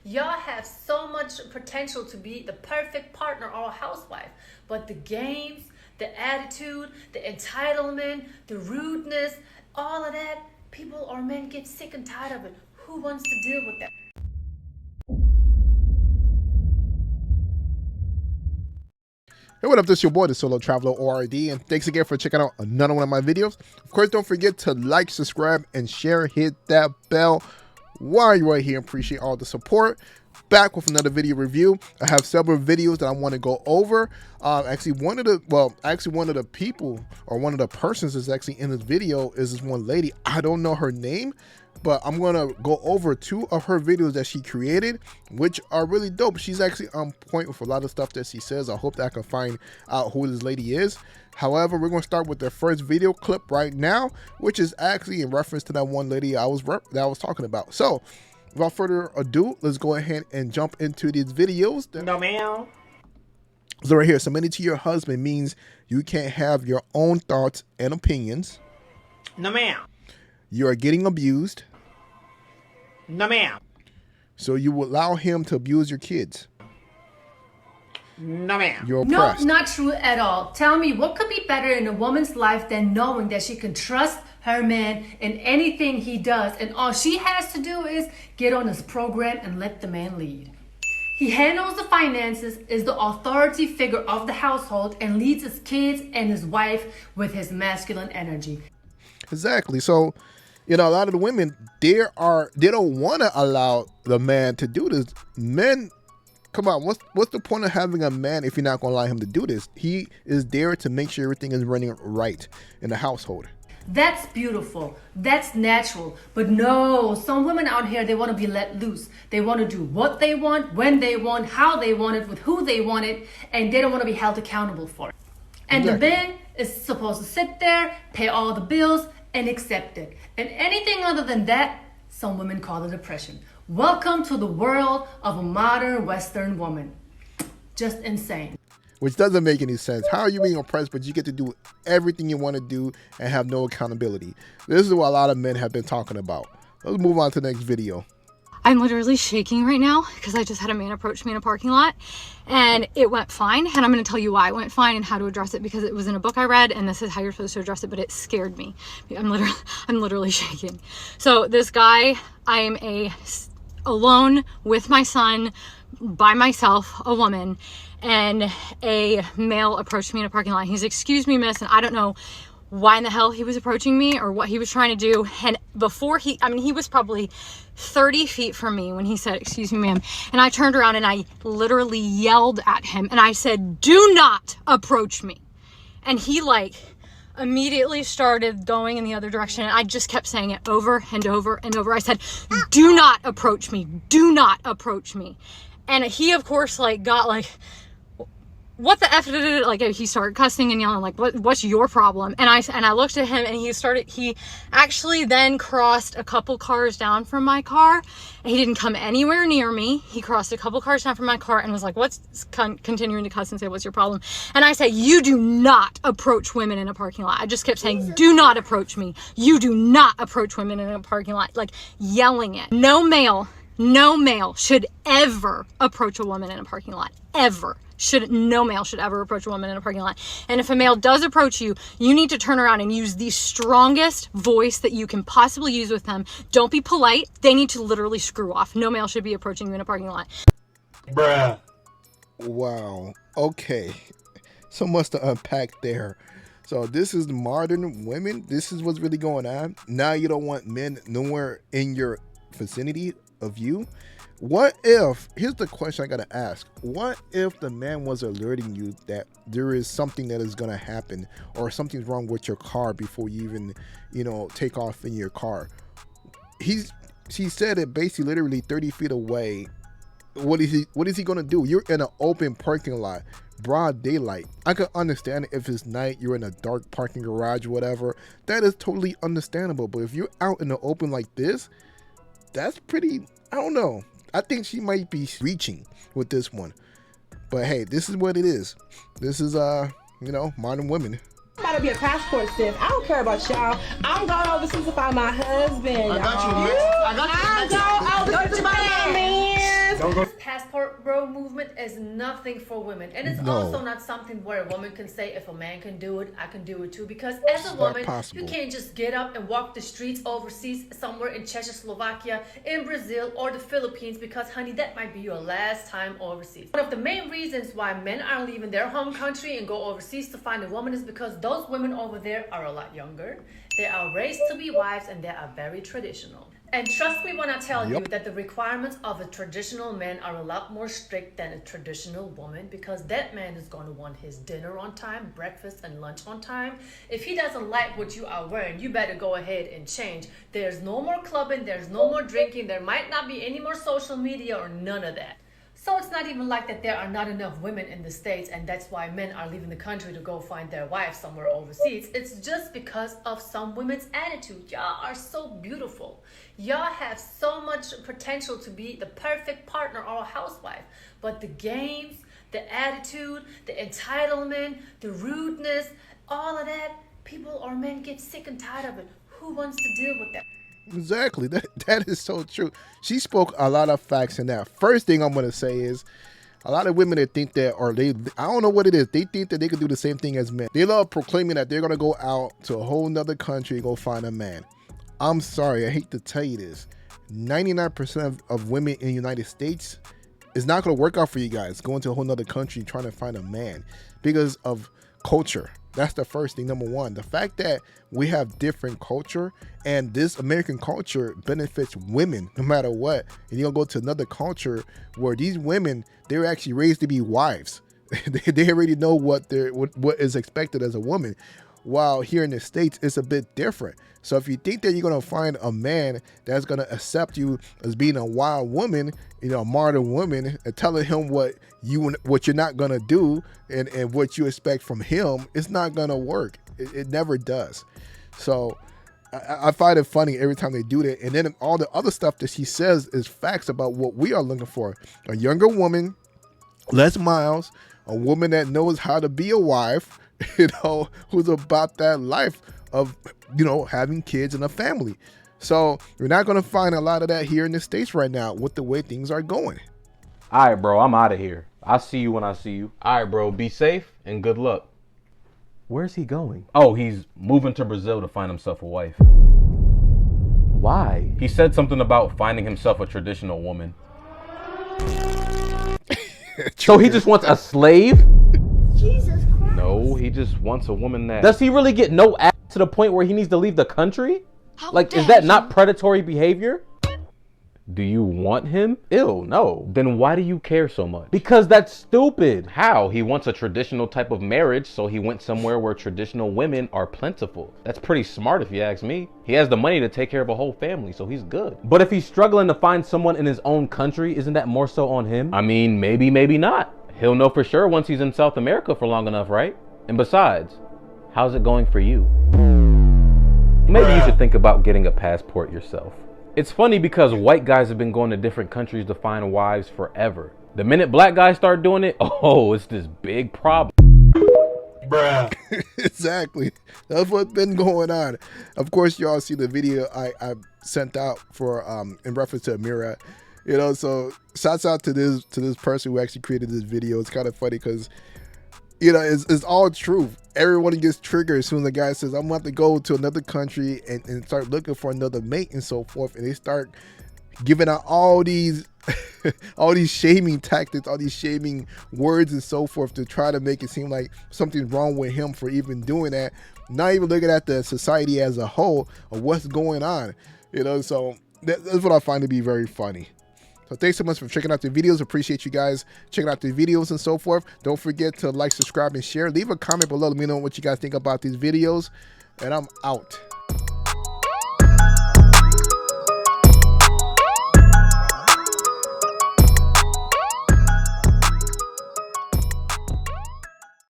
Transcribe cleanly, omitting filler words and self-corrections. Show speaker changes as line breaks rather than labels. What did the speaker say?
Y'all have so much potential to be the perfect partner or housewife, but the games, the attitude, the entitlement, the rudeness, all of that, people or men get sick and tired of it. Who wants to deal with that?
Hey, what up, this is your boy, the Solo Traveler ORD, and thanks again for checking out another one of my videos. Of course, don't forget to like, subscribe, and share. Hit that bell while you're right here. Appreciate all the support. Back with another video review. I have several videos that I want to go over. Actually, one of the people, or one of the persons that's actually in this video is this one lady. I don't know her name, but I'm gonna go over 2 of her videos that she created, which are really dope. She's actually on point with a lot of stuff that she says. I hope that I can find out who this lady is. However, we're gonna start with the first video clip right now, which is actually in reference to that one lady I was talking about. So, without further ado, let's go ahead and jump into these videos.
No, ma'am.
So right here, submitting to your husband means you can't have your own thoughts and opinions.
No, ma'am.
You are getting abused.
No, ma'am.
So you will allow him to abuse your kids.
No, ma'am.
You're
No,
oppressed.
not true at all. Tell me, what could be better in a woman's life than knowing that she can trust her man in anything he does, and all she has to do is get on his program and let the man lead. He handles the finances, is the authority figure of the household, and leads his kids and his wife with his masculine energy.
Exactly. So, you know, a lot of the women, they don't want to allow the man to do this. Men, come on, what's the point of having a man if you're not going to allow him to do this? He is there to make sure everything is running right in the household.
That's beautiful. That's natural. But no, some women out here, they want to be let loose. They want to do what they want, when they want, how they want it, with who they want it, and they don't want to be held accountable for it. And
Exactly.
the man is supposed to sit there, pay all the bills, and accept it. And anything other than that, some women call it oppression. Welcome to the world of a modern Western woman. Just insane.
Which doesn't make any sense. How are you being oppressed, but you get to do everything you want to do and have no accountability? This is what a lot of men have been talking about. Let's move on to the next video.
I'm literally shaking right now because I just had a man approach me in a parking lot and it went fine. And I'm going to tell you why it went fine and how to address it, because it was in a book I read and this is how you're supposed to address it, but it scared me. I'm literally shaking. So this guy, I'm alone with my son, by myself, a woman, and a male approached me in a parking lot. He's, "Excuse me, miss," and I don't know why in the hell he was approaching me or what he was trying to do. And before he was probably 30 feet from me when he said, "Excuse me, ma'am," and I turned around and I literally yelled at him and I said, "Do not approach me." And he immediately started going in the other direction, and I just kept saying it over and over and over. I said, "Do not approach me, do not approach me." And he, of course, got what the F, he started cussing and yelling, what's your problem? And I looked at him and he actually then crossed a couple cars down from my car. He didn't come anywhere near me. He crossed a couple cars down from my car and was like, continuing to cuss and say, "What's your problem?" And I said, "You do not approach women in a parking lot." I just kept saying, "Do not approach me. You do not approach women in a parking lot," yelling it. No male should ever approach a woman in a parking lot, ever. No male should ever approach a woman in a parking lot. And if a male does approach you, you need to turn around and use the strongest voice that you can possibly use with them. Don't be polite. They need to literally screw off. No male should be approaching you in a parking lot.
Bruh.
Wow. Okay. So much to unpack there. So this is modern women. This is what's really going on. Now you don't want men nowhere in your vicinity of you. What if, here's the question I gotta ask, what if the man was alerting you that there is something that is gonna happen or something's wrong with your car before you even, take off in your car? She said it basically literally 30 feet away. What is he gonna do? You're in an open parking lot, broad daylight. I could understand if it's night, you're in a dark parking garage, whatever. That is totally understandable. But if you're out in the open like this, that's pretty, I don't know. I think she might be reaching with this one. But hey, this is what it is. This is, modern women.
I'm about to be a passport sis. I don't care about y'all. I'm going overseas to find my husband.
I got you.
I'm going overseas to find my man.
Passport bro movement is nothing for women, and it's
No.
also not something where a woman can say, if a man can do it, I can do it too, because as a
not
woman
possible.
you can't just get up and walk the streets overseas somewhere in Czechoslovakia, in Brazil, or the Philippines, because honey, that might be your last time overseas. One of the main reasons why men are leaving their home country and go overseas to find a woman is because those women over there are a lot younger, they are raised to be wives, and they are very traditional. And trust me when I tell you that the requirements of a traditional man are a lot more strict than a traditional woman, because that man is going to want his dinner on time, breakfast and lunch on time. If he doesn't like what you are wearing, you better go ahead and change. There's no more clubbing, there's no more drinking, there might not be any more social media or none of that. So it's not even like that there are not enough women in the States and that's why men are leaving the country to go find their wives somewhere overseas. It's just because of some women's attitude. Y'all are so beautiful. Y'all have so much potential to be the perfect partner or a housewife. But the games, the attitude, the entitlement, the rudeness, all of that, people or men get sick and tired of it. Who wants to deal with that?
Exactly. That is so true. She spoke a lot of facts in that. First thing I'm going to say is a lot of women that think that, or I don't know what it is. They think that they can do the same thing as men. They love proclaiming that they're going to go out to a whole nother country and go find a man. I'm sorry. I hate to tell you this. 99% of women in the United States is not going to work out for you guys going to a whole nother country trying to find a man because of culture. That's the first thing, number one. The fact that we have different culture and this American culture benefits women no matter what. And you'll go to another culture where these women, they're actually raised to be wives. they already know what is expected as a woman. While here in the States, it's a bit different. So if you think that you're going to find a man that's going to accept you as being a wild woman, you know, a modern woman, and telling him what you're not going to do and what you expect from him, it's not going to work. It never does. So I find it funny every time they do that. And then all the other stuff that she says is facts about what we are looking for. A younger woman, less miles, a woman that knows how to be a wife, you know, who's about that life of, you know, having kids and a family. So you're not going to find a lot of that here in the States right now with the way things are going.
All right, bro, I'm out of here. I'll see you when I see you. All right, bro, be safe and good luck.
Where's he going?
Oh, he's moving to Brazil to find himself a wife.
Why?
He said something about finding himself a traditional woman.
So he just wants a slave?
Jesus Christ.
No, he just wants a woman that...
Does he really get no ass to the point where he needs to leave the country? Like, is that not predatory behavior?
Do you want him?
Ew, no.
Then why do you care so much?
Because that's stupid.
How? He wants a traditional type of marriage, so he went somewhere where traditional women are plentiful. That's pretty smart if you ask me. He has the money to take care of a whole family, so he's good.
But if he's struggling to find someone in his own country, isn't that more so on him?
I mean, maybe, maybe not. He'll know for sure once he's in South America for long enough, right? And besides, how's it going for you? Maybe you should think about getting a passport yourself. It's funny because white guys have been going to different countries to find wives forever. The minute black guys start doing it, oh, it's this big problem.
Bruh.
Exactly. That's what's been going on. Of course, y'all see the video I sent out for in reference to Amira. You know, so shouts out to this person who actually created this video. It's kind of funny because, you know, it's all true. Everyone gets triggered as soon as the guy says, I'm about to go to another country and start looking for another mate and so forth. And they start giving out all these all these shaming tactics, all these shaming words and so forth to try to make it seem like something's wrong with him for even doing that. Not even looking at the society as a whole or what's going on. You know, so that's what I find to be very funny. So thanks so much for checking out the videos. Appreciate you guys checking out the videos and so forth. Don't forget to like, subscribe, and share. Leave a comment below. Let me know what you guys think about these videos. And I'm out.